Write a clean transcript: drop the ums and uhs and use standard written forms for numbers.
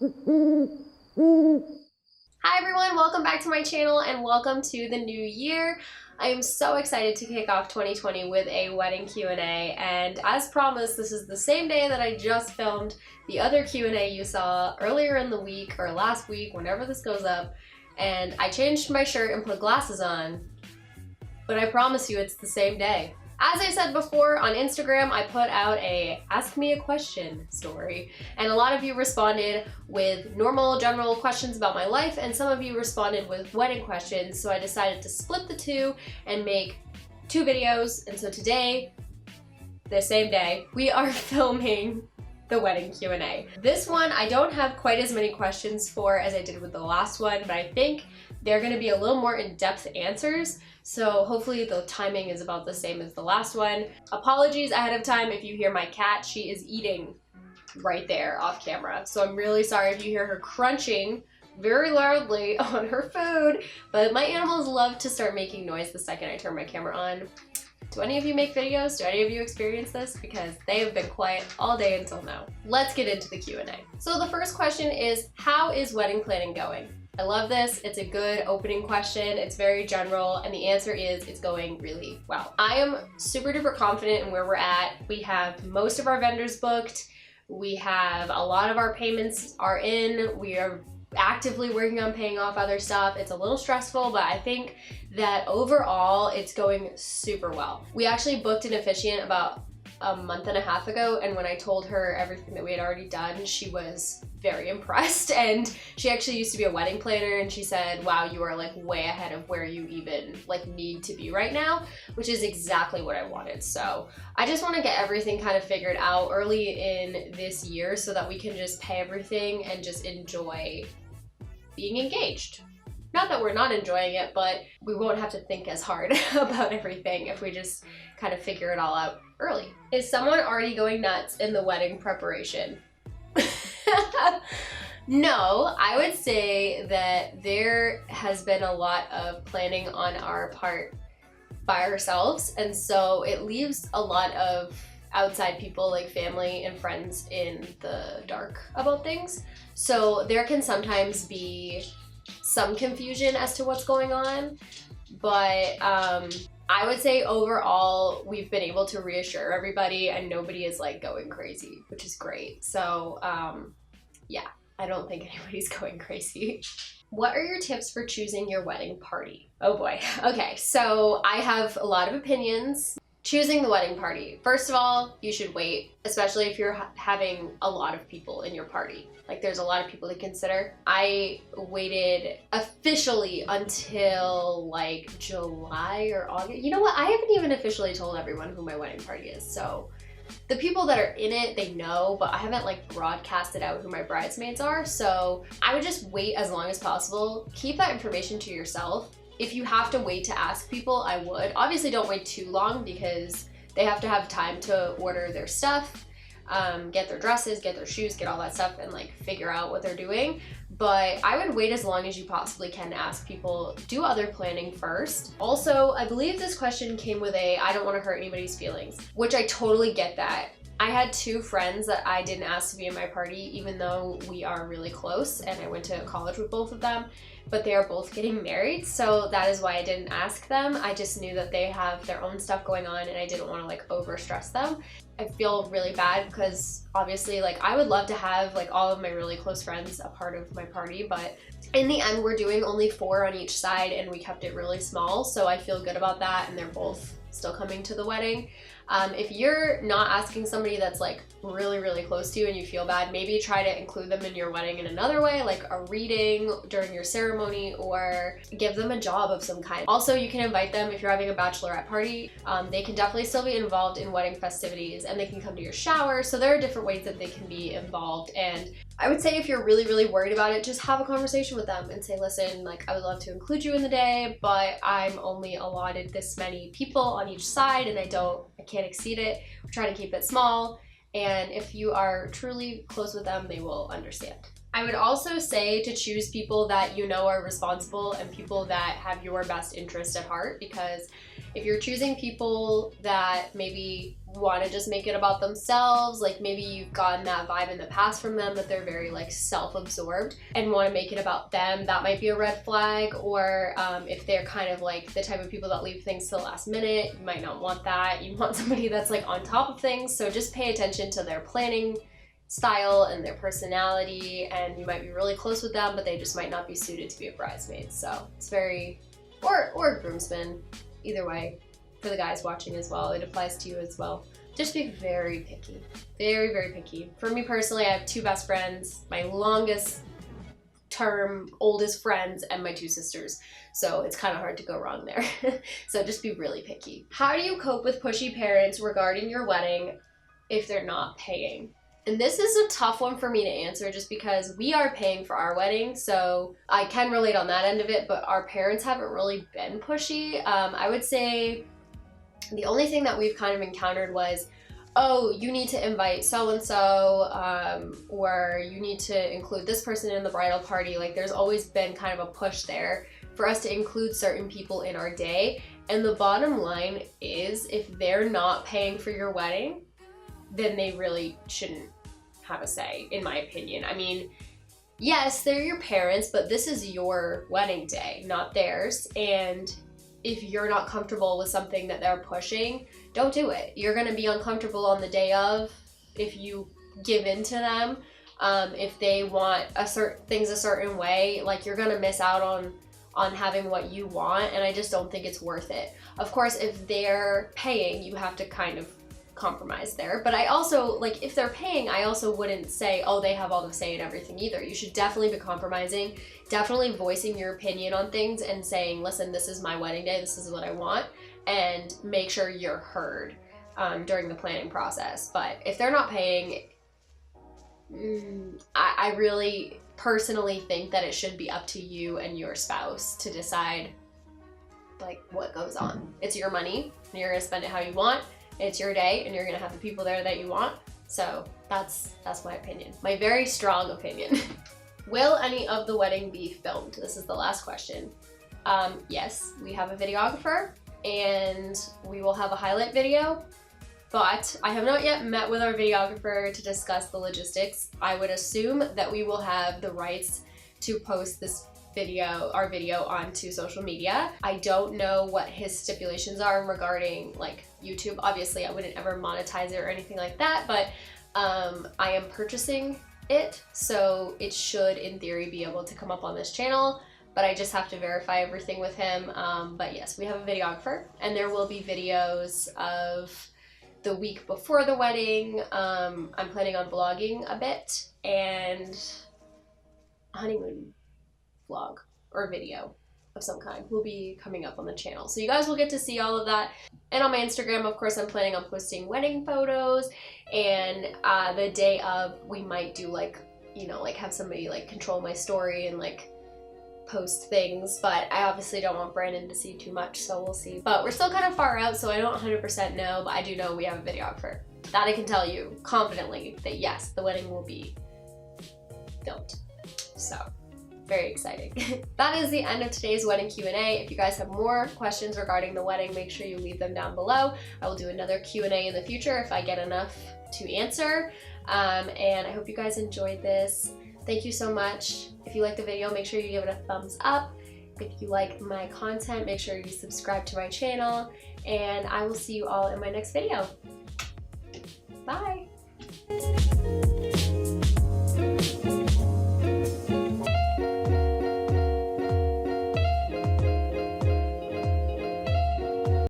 Hi everyone, welcome back to my channel and welcome to the new year. I am so excited to kick off 2020 with a wedding Q&A, and as promised, this is the same day that I just filmed the other Q&A you saw earlier in the week or last week, whenever this goes up, and I changed my shirt and put glasses on, but I promise you it's the same day. As I said before, on Instagram, I put out a Ask Me a Question story, and a lot of you responded with normal, general questions about my life, and some of you responded with wedding questions, so I decided to split the two and make two videos. And so today, the same day, we are filming the wedding Q&A. This one, I don't have quite as many questions for as I did with the last one, but I think they're gonna be a little more in-depth answers. So hopefully the timing is about the same as the last one. Apologies ahead of time if you hear my cat. She is eating right there off camera. So I'm really sorry if you hear her crunching very loudly on her food, but my animals love to start making noise the second I turn my camera on. Do any of you make videos? Do any of you experience this? Because they have been quiet all day until now. Let's get into the Q&A. So the first question is, how is wedding planning going? I love this. It's a good opening question. It's very general, and the answer is it's going really well. I am super duper confident in where we're at. We have most of our vendors booked. We have a lot of our payments are in. We are actively working on paying off other stuff. It's a little stressful, but I think that overall it's going super well. We actually booked an officiant about a month and a half ago, and when I told her everything that we had already done, she was very impressed. And she actually used to be a wedding planner, and she said, wow, you are like way ahead of where you even like need to be right now, which is exactly what I wanted. So I just want to get everything kind of figured out early in this year so that we can just pay everything and just enjoy being engaged. Not that we're not enjoying it, but we won't have to think as hard about everything if we just kind of figure it all out early. Is someone already going nuts in the wedding preparation? No, I would say that there has been a lot of planning on our part by ourselves, and so it leaves a lot of outside people like family and friends in the dark about things. So there can sometimes be some confusion as to what's going on, but I would say overall we've been able to reassure everybody and nobody is like going crazy, which is great. So yeah, I don't think anybody's going crazy. What are your tips for choosing your wedding party? Oh boy. Okay, so I have a lot of opinions. Choosing the wedding party. First of all, you should wait, especially if you're having a lot of people in your party. Like there's a lot of people to consider. I waited officially until like July or August. You know what? I haven't even officially told everyone who my wedding party is. So the people that are in it, they know, but I haven't like broadcasted out who my bridesmaids are. So I would just wait as long as possible. Keep that information to yourself. If you have to wait to ask people, I would. Obviously don't wait too long because they have to have time to order their stuff, get their dresses, get their shoes, get all that stuff, and like figure out what they're doing. But I would wait as long as you possibly can to ask people. Do other planning first. Also, I believe this question came with a I don't want to hurt anybody's feelings, which I totally get that. I had two friends that I didn't ask to be in my party, even though we are really close and I went to college with both of them, but they are both getting married, so that is why I didn't ask them. I just knew that they have their own stuff going on and I didn't want to like over stress them. I feel really bad because obviously like I would love to have like all of my really close friends a part of my party, but in the end we're doing only 4 on each side and we kept it really small, so I feel good about that, and they're both still coming to the wedding. If you're not asking somebody that's like really close to you and you feel bad, maybe try to include them in your wedding in another way, like a reading during your ceremony, or give them a job of some kind. Also, you can invite them if you're having a bachelorette party. They can definitely still be involved in wedding festivities and they can come to your shower. So there are different ways that they can be involved, and I would say if you're really worried about it, just have a conversation with them and say, listen, like I would love to include you in the day, but I'm only allotted this many people on each side and I can't exceed it. We're trying to keep it small. And if you are truly close with them, they will understand. I would also say to choose people that you know are responsible and people that have your best interest at heart, because if you're choosing people that maybe want to just make it about themselves, like maybe you've gotten that vibe in the past from them that they're very like self-absorbed and want to make it about them, that might be a red flag. Or if they're kind of like the type of people that leave things to the last minute, you might not want that. You want somebody that's like on top of things. So just pay attention to their planning style and their personality, and you might be really close with them, but they just might not be suited to be a bridesmaid. So it's very, or a groomsman, either way, for the guys watching as well, it applies to you as well. Just be very picky, very, very picky. For me personally, I have 2 best friends, my longest term, oldest friends, and my 2 sisters. So it's kind of hard to go wrong there. So just be really picky. How do you cope with pushy parents regarding your wedding if they're not paying? And this is a tough one for me to answer just because we are paying for our wedding, so I can relate on that end of it, but our parents haven't really been pushy. I would say the only thing that we've kind of encountered was, oh, you need to invite so-and-so, or you need to include this person in the bridal party. Like there's always been kind of a push there for us to include certain people in our day. And the bottom line is, if they're not paying for your wedding, then they really shouldn't have a say, in my opinion. I mean, yes, they're your parents, but this is your wedding day, not theirs. And if you're not comfortable with something that they're pushing, don't do it. You're gonna be uncomfortable on the day of if you give in to them. If they want things a certain way, like you're gonna miss out on having what you want, and I just don't think it's worth it. Of course, if they're paying, you have to kind of compromise there. But I also, like, if they're paying, I also wouldn't say, oh, they have all the say in everything either. You should definitely be compromising, definitely voicing your opinion on things and saying, listen, this is my wedding day, this is what I want, and make sure you're heard during the planning process. But if they're not paying, I really personally think that it should be up to you and your spouse to decide like what goes on. It's your money and you're gonna spend it how you want. It's your day and you're gonna have the people there that you want. So that's my opinion, my very strong opinion. Will any of the wedding be filmed? This is the last question. Yes, we have a videographer and we will have a highlight video, but I have not yet met with our videographer to discuss the logistics. I would assume that we will have the rights to post this video, our video, onto social media. I don't know what his stipulations are regarding like YouTube. Obviously I wouldn't ever monetize it or anything like that, but I am purchasing it, so it should in theory be able to come up on this channel, but I just have to verify everything with him. But yes, we have a videographer and there will be videos of the week before the wedding. I'm planning on vlogging a bit, and a honeymoon vlog or video of some kind will be coming up on the channel. So you guys will get to see all of that. And on my Instagram, of course, I'm planning on posting wedding photos, and the day of we might do like, you know, like have somebody like control my story and like post things, but I obviously don't want Brandon to see too much, so we'll see. But we're still kind of far out, so I don't 100% know, but I do know we have a videographer. That I can tell you confidently that yes, the wedding will be filmed. So very exciting. That is the end of today's wedding Q&A. If you guys have more questions regarding the wedding, make sure you leave them down below. I will do another Q&A in the future if I get enough to answer. And I hope you guys enjoyed this. Thank you so much. If you liked the video, make sure you give it a thumbs up. If you like my content, make sure you subscribe to my channel, and I will see you all in my next video. Bye.